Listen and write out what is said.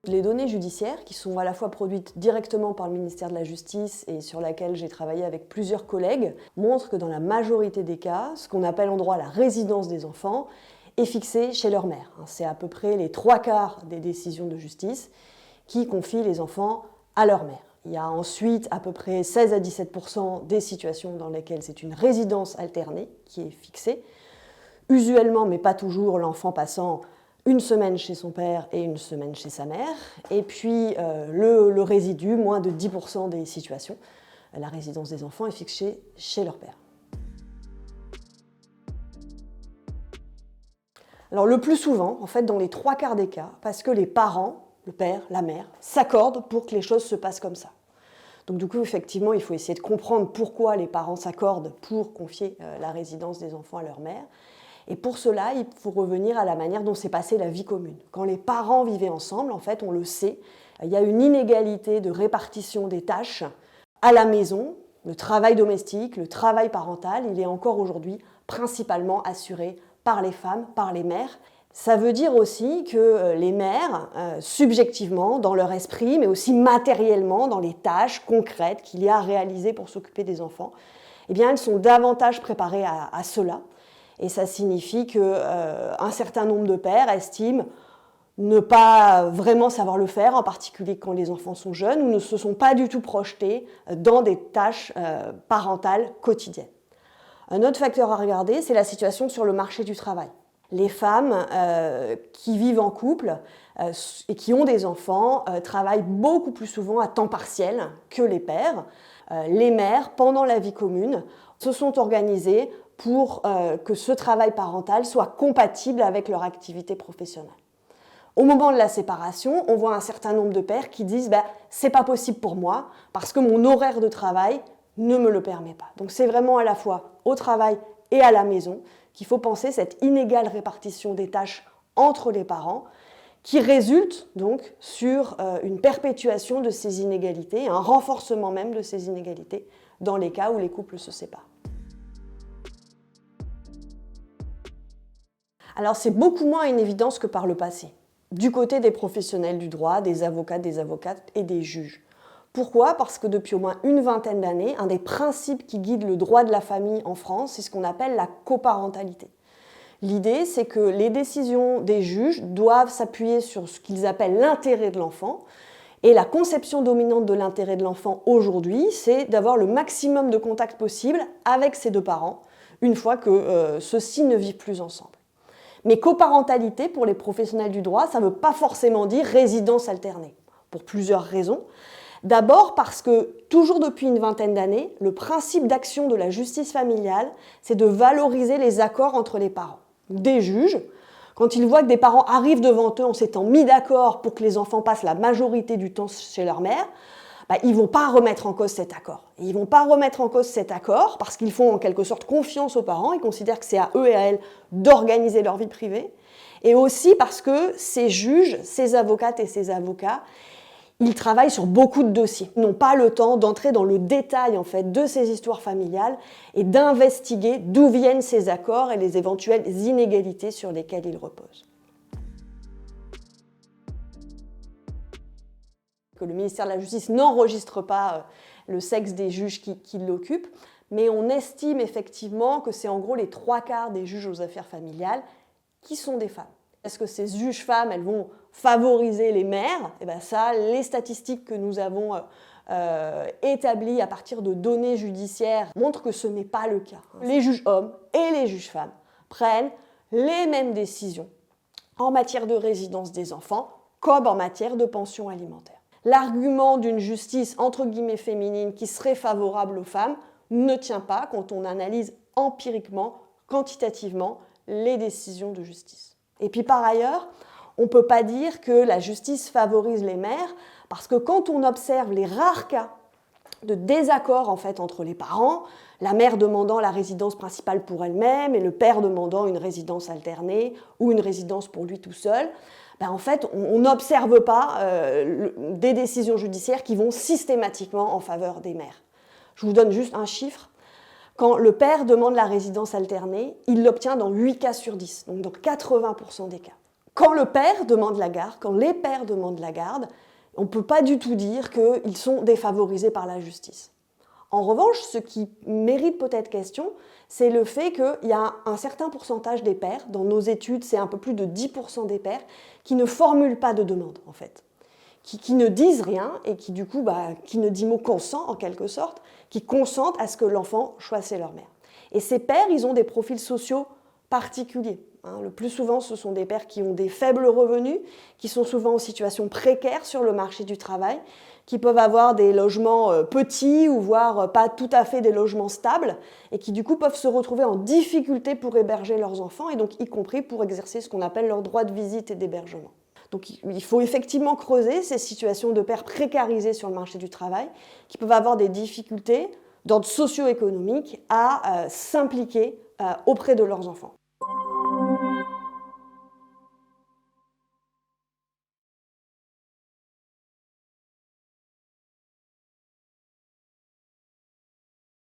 Les données judiciaires, qui sont à la fois produites directement par le ministère de la Justice et sur laquelle j'ai travaillé avec plusieurs collègues, montrent que dans la majorité des cas, ce qu'on appelle en droit la résidence des enfants est fixée chez leur mère. C'est à peu près les 3/4 des décisions de justice qui confient les enfants à leur mère. Il y a ensuite à peu près 16 à 17% des situations dans lesquelles c'est une résidence alternée qui est fixée. Usuellement, mais pas toujours, l'enfant passant une semaine chez son père et une semaine chez sa mère. Et puis le résidu, moins de 10% des situations, la résidence des enfants est fixée chez leur père. Alors le plus souvent, en fait, dans les 3/4 des cas, parce que les parents, le père, la mère, s'accordent pour que les choses se passent comme ça. Donc du coup, effectivement, il faut essayer de comprendre pourquoi les parents s'accordent pour confier la résidence des enfants à leur mère. Et pour cela, il faut revenir à la manière dont s'est passée la vie commune. Quand les parents vivaient ensemble, en fait, on le sait, il y a une inégalité de répartition des tâches à la maison. Le travail domestique, le travail parental, il est encore aujourd'hui principalement assuré par les femmes, par les mères. Ça veut dire aussi que les mères, subjectivement, dans leur esprit, mais aussi matériellement, dans les tâches concrètes qu'il y a à réaliser pour s'occuper des enfants, eh bien, elles sont davantage préparées à cela. Et ça signifie qu'un certain nombre de pères estiment ne pas vraiment savoir le faire, en particulier quand les enfants sont jeunes, ou ne se sont pas du tout projetés dans des tâches parentales quotidiennes. Un autre facteur à regarder, c'est la situation sur le marché du travail. Les femmes qui vivent en couple et qui ont des enfants travaillent beaucoup plus souvent à temps partiel que les pères. Les mères, pendant la vie commune, se sont organisées pour que ce travail parental soit compatible avec leur activité professionnelle. Au moment de la séparation, on voit un certain nombre de pères qui disent « c'est pas possible pour moi parce que mon horaire de travail ne me le permet pas ». Donc c'est vraiment à la fois au travail et à la maison qu'il faut penser cette inégale répartition des tâches entre les parents qui résulte donc sur une perpétuation de ces inégalités, un renforcement même de ces inégalités dans les cas où les couples se séparent. Alors c'est beaucoup moins une évidence que par le passé, du côté des professionnels du droit, des avocats, des avocates et des juges. Pourquoi ? Parce que depuis au moins une vingtaine d'années, un des principes qui guide le droit de la famille en France, c'est ce qu'on appelle la coparentalité. L'idée, c'est que les décisions des juges doivent s'appuyer sur ce qu'ils appellent l'intérêt de l'enfant. Et la conception dominante de l'intérêt de l'enfant aujourd'hui, c'est d'avoir le maximum de contacts possible avec ses deux parents, une fois que ceux-ci ne vivent plus ensemble. Mais coparentalité, pour les professionnels du droit, ça ne veut pas forcément dire résidence alternée, pour plusieurs raisons. D'abord parce que, toujours depuis une vingtaine d'années, le principe d'action de la justice familiale, c'est de valoriser les accords entre les parents. Des juges, quand ils voient que des parents arrivent devant eux en s'étant mis d'accord pour que les enfants passent la majorité du temps chez leur mère, ils ne vont pas remettre en cause cet accord. Et ils ne vont pas remettre en cause cet accord parce qu'ils font en quelque sorte confiance aux parents, ils considèrent que c'est à eux et à elles d'organiser leur vie privée, et aussi parce que ces juges, ces avocates et ces avocats, ils travaillent sur beaucoup de dossiers. Ils n'ont pas le temps d'entrer dans le détail en fait, de ces histoires familiales et d'investiguer d'où viennent ces accords et les éventuelles inégalités sur lesquelles ils reposent. Que le ministère de la Justice n'enregistre pas le sexe des juges qui l'occupent, mais on estime effectivement que c'est en gros les 3/4 des juges aux affaires familiales qui sont des femmes. Est-ce que ces juges femmes, elles vont favoriser les mères ? Et bien ça, les statistiques que nous avons établies à partir de données judiciaires montrent que ce n'est pas le cas. Les juges hommes et les juges femmes prennent les mêmes décisions en matière de résidence des enfants comme en matière de pension alimentaire. L'argument d'une justice entre guillemets féminine qui serait favorable aux femmes ne tient pas quand on analyse empiriquement, quantitativement les décisions de justice. Et puis par ailleurs, on ne peut pas dire que la justice favorise les mères parce que quand on observe les rares cas de désaccord en fait, entre les parents, la mère demandant la résidence principale pour elle-même et le père demandant une résidence alternée ou une résidence pour lui tout seul, en fait, on n'observe pas des décisions judiciaires qui vont systématiquement en faveur des mères. Je vous donne juste un chiffre. Quand le père demande la résidence alternée, il l'obtient dans 8 cas sur 10, donc dans 80% des cas. quand le père demande la garde, quand les pères demandent la garde, on ne peut pas du tout dire qu'ils sont défavorisés par la justice. En revanche, ce qui mérite peut-être question, c'est le fait qu'il y a un certain pourcentage des pères, dans nos études c'est un peu plus de 10% des pères, qui ne formulent pas de demande en fait, qui ne disent rien et qui du coup, qui ne disent mot consent en quelque sorte, qui consentent à ce que l'enfant choisisse leur mère. Et ces pères, ils ont des profils sociaux particuliers. Le plus souvent, ce sont des pères qui ont des faibles revenus, qui sont souvent en situation précaire sur le marché du travail, qui peuvent avoir des logements petits ou voire pas tout à fait des logements stables et qui du coup peuvent se retrouver en difficulté pour héberger leurs enfants et donc y compris pour exercer ce qu'on appelle leur droit de visite et d'hébergement. Donc il faut effectivement creuser ces situations de pères précarisés sur le marché du travail qui peuvent avoir des difficultés d'ordre socio-économique à s'impliquer auprès de leurs enfants.